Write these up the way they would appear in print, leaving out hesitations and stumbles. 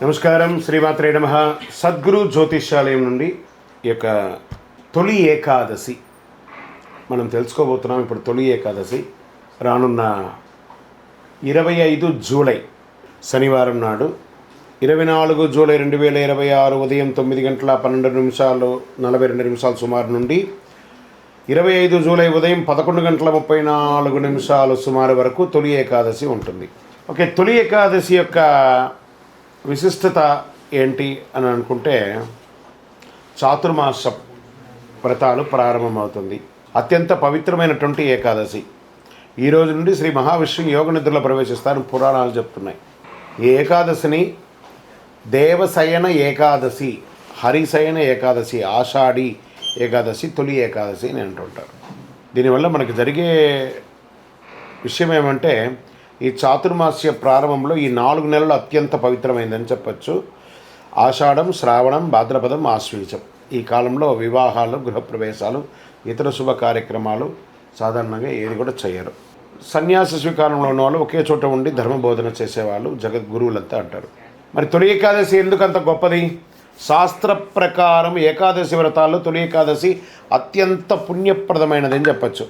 నమస్కారం. శ్రీమాత్రే నమః. సద్గురు జ్యోతిష్యాలయం నుండి ఈ యొక్క తొలి ఏకాదశి మనం తెలుసుకోబోతున్నాం. ఇప్పుడు తొలి ఏకాదశి రానున్న 25 జూలై శనివారం నాడు 24 జూలై 2026 ఉదయం 9:12:40 సుమారు నుండి 25 జూలై ఉదయం 11:34 సుమారు వరకు తొలి ఏకాదశి ఉంటుంది. ఓకే, తొలి ఏకాదశి యొక్క విశిష్టత ఏంటి అని అనుకుంటే చాతుర్మాస వ్రతాలు ప్రారంభమవుతుంది. అత్యంత పవిత్రమైనటువంటి ఏకాదశి. ఈ రోజు నుండి శ్రీ మహావిష్ణువు యోగ నిద్రలో ప్రవేశిస్తారని పురాణాలు చెప్తున్నాయి. ఈ ఏకాదశిని దేవశయన ఏకాదశి, హరిశయన ఏకాదశి, ఆషాఢి ఏకాదశి, తొలి ఏకాదశి అని అంటుంటారు. దీనివల్ల మనకి జరిగే విషయం ఏమంటే ఈ చాతుర్మాస్య ప్రారంభంలో ఈ 4 నెలలు అత్యంత పవిత్రమైందని చెప్పచ్చు. ఆషాఢం, శ్రావణం, భాద్రపదం, ఆశ్వీజం. ఈ కాలంలో వివాహాలు, గృహప్రవేశాలు, ఇతర శుభ కార్యక్రమాలు సాధారణంగా ఏది కూడా చేయరు. సన్యాస స్వీకారంలో ఉన్న వాళ్ళు ఒకే చోట ఉండి ధర్మబోధన చేసేవాళ్ళు జగద్గురువులంతా అంటారు. మరి తొలి ఏకాదశి ఎందుకు అంత గొప్పది? శాస్త్ర ప్రకారం ఏకాదశి వ్రతాల్లో తొలి ఏకాదశి అత్యంత పుణ్యప్రదమైనదని చెప్పచ్చు.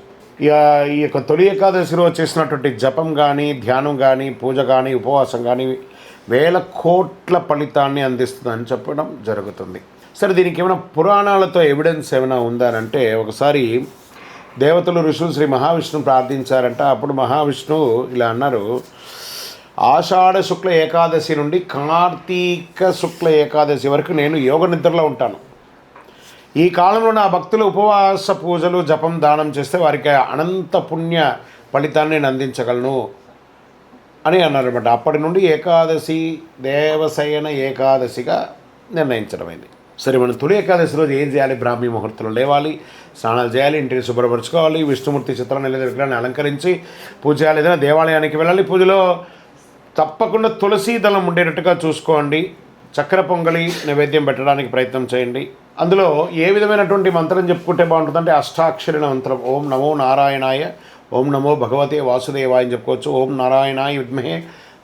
ఈ యొక్క తొలి ఏకాదశి రోజు చేసినటువంటి జపం కానీ, ధ్యానం కానీ, పూజ కానీ, ఉపవాసం కానీ 1000 కోట్ల ఫలితాన్ని అందిస్తుందని చెప్పడం జరుగుతుంది. సరే, దీనికి ఏమైనా పురాణాలతో ఎవిడెన్స్ ఏమైనా ఉందా అంటే, ఒకసారి దేవతలు, ఋషులు శ్రీ మహావిష్ణువు ప్రార్థించారంట. అప్పుడు మహావిష్ణువు ఇలా అన్నారు: ఆషాఢ శుక్ల ఏకాదశి నుండి కార్తీక శుక్ల ఏకాదశి వరకు నేను యోగ నిద్రలో ఉంటాను. ఈ కాలంలో నా భక్తులు ఉపవాస పూజలు, జపం, దానం చేస్తే వారికి అనంత పుణ్య ఫలితాన్ని నేను అందించగలను అని అన్నారన్నమాట. అప్పటి నుండి ఏకాదశి దేవశయన ఏకాదశిగా నిర్ణయించడమైంది. సరే, మనం తొలి ఏకాదశి రోజు ఏం చేయాలి? బ్రాహ్మీ ముహూర్తంలో లేవాలి, స్నానాలు చేయాలి, ఇంటిని శుభ్రపరచుకోవాలి, విష్ణుమూర్తి చిత్రాన్ని లేదా విగ్రహాన్ని అలంకరించి పూజ చేయాలి. ఏదైనా దేవాలయానికి వెళ్ళాలి. పూజలో తప్పకుండా తులసీ దళం ఉండేటట్టుగా చూసుకోండి. చక్కెర పొంగలి నైవేద్యం పెట్టడానికి ప్రయత్నం చేయండి. అందులో ఏ విధమైనటువంటి మంత్రం చెప్పుకుంటే బాగుంటుందంటే అష్టాక్షరి మంత్రం. ఓం నమో నారాయణాయ, ఓం నమో భగవతే వాసుదేవాయ అని చెప్పుకోవచ్చు. ఓం నారాయణాయ విద్మహే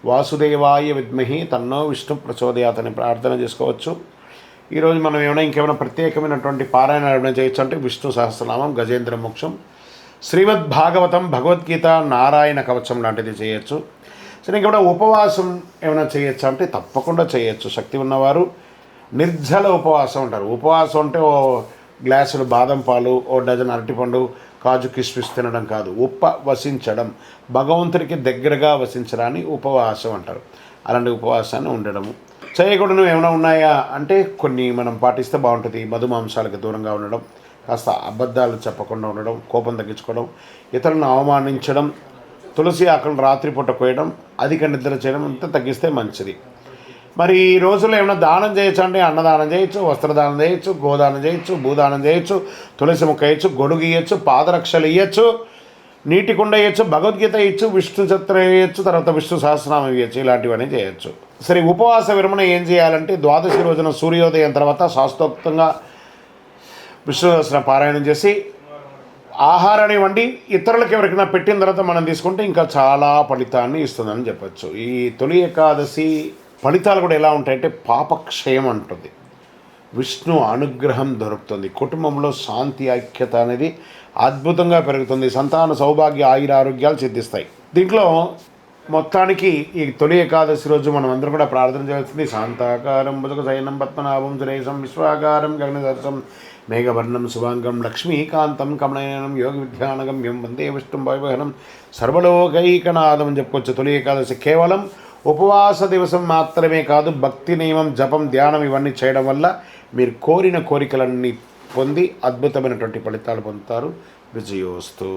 వాసుదేవాయ విద్మహే తన్నో విష్ణు ప్రచోదయాత్ అని ప్రార్థన చేసుకోవచ్చు. ఈరోజు మనం ఇంకేమైనా ప్రత్యేకమైనటువంటి పారాయణ ఏమైనా చేయొచ్చు అంటే విష్ణు సహస్రనామం, గజేంద్ర మోక్షం, శ్రీమద్ భాగవతం, భగవద్గీత, నారాయణ కవచం లాంటిది చేయొచ్చు. సరే, ఇంకేమైనా ఉపవాసం ఏమైనా చేయొచ్చు అంటే తప్పకుండా చేయొచ్చు. శక్తి ఉన్నవారు నిర్జల ఉపవాసం అంటారు. ఉపవాసం అంటే ఓ గ్లాసులు బాదం పాలు, ఓ డజన్ అరటిపండు, కాజు, కిస్మిస్ తినడం కాదు. ఉపవసించడం, భగవంతుడికి దగ్గరగా వసించడాన్ని ఉపవాసం అంటారు. అలాంటి ఉపవాసాన్ని ఉండడము. చేయకూడదు ఏమైనా ఉన్నాయా అంటే కొన్ని మనం పాటిస్తే బాగుంటుంది. మధుమాంసాలకు దూరంగా ఉండడం, కాస్త అబద్ధాలు చెప్పకుండా ఉండడం, కోపం తగ్గించుకోవడం, ఇతరులను అవమానించడం, తులసి ఆకులను రాత్రిపూట కోయడం, అధిక నిద్ర చేయడం అంతా తగ్గిస్తే మంచిది. మరి ఈ రోజుల్లో ఏమైనా దానం చేయొచ్చు అంటే అన్నదానం చేయొచ్చు, వస్త్రదానం చేయొచ్చు, గోదానం చేయొచ్చు, భూదానం చేయొచ్చు, తులసి మొక్క వేయచ్చు, గొడుగు ఇవ్వచ్చు, పాదరక్షలు ఇవ్వచ్చు, నీటి కుండ ఇవ్వచ్చు, భగవద్గీత ఇవ్వచ్చు, విష్ణు చిత్రం వేయచ్చు, తర్వాత విష్ణు సహస్రనామం ఇవ్వచ్చు. ఇలాంటివన్నీ చేయొచ్చు. సరే, ఉపవాస విరమణ ఏం చేయాలంటే ద్వాదశి రోజున సూర్యోదయం తర్వాత శాస్త్రోక్తంగా విష్ణు సహస్ర పారాయణం చేసి ఆహారాన్ని వండి ఇతరులకు ఎవరికైనా పెట్టిన తర్వాత మనం తీసుకుంటే ఇంకా చాలా ఫలితాన్ని ఇస్తుందని చెప్పచ్చు. ఈ తొలి ఏకాదశి ఫలితాలు కూడా ఎలా ఉంటాయంటే పాపక్షయం అంటుంది, విష్ణు అనుగ్రహం దొరుకుతుంది, కుటుంబంలో శాంతి, ఐక్యత అనేది అద్భుతంగా పెరుగుతుంది, సంతాన సౌభాగ్య, ఆయుర ఆరోగ్యాలు సిద్ధిస్తాయి. దీంట్లో మొత్తానికి ఈ తొలి ఏకాదశి రోజు మనం అందరం కూడా ప్రార్థన చేయాల్సింది: శాంతాకారం భుజగ శయనం పద్మనాభం సురేశం విశ్వాకారం గగనదర్శం మేఘవర్ణం శుభాంగం లక్ష్మీకాంతం కమనయనం యోగ విద్యానగమ్యం వందే విష్ణుం భయవహనం సర్వలోకైకనాథం అని చెప్పుకోవచ్చు. తొలి ఏకాదశి కేవలం ఉపవాస దివసం మాత్రమే కాదు, భక్తి నియమం, జపం, ధ్యానం ఇవన్నీ చేయడం వల్ల మీరు కోరిన కోరికలన్నీ పొంది అద్భుతమైనటువంటి ఫలితాలు పొందుతారు. విజయోస్తు.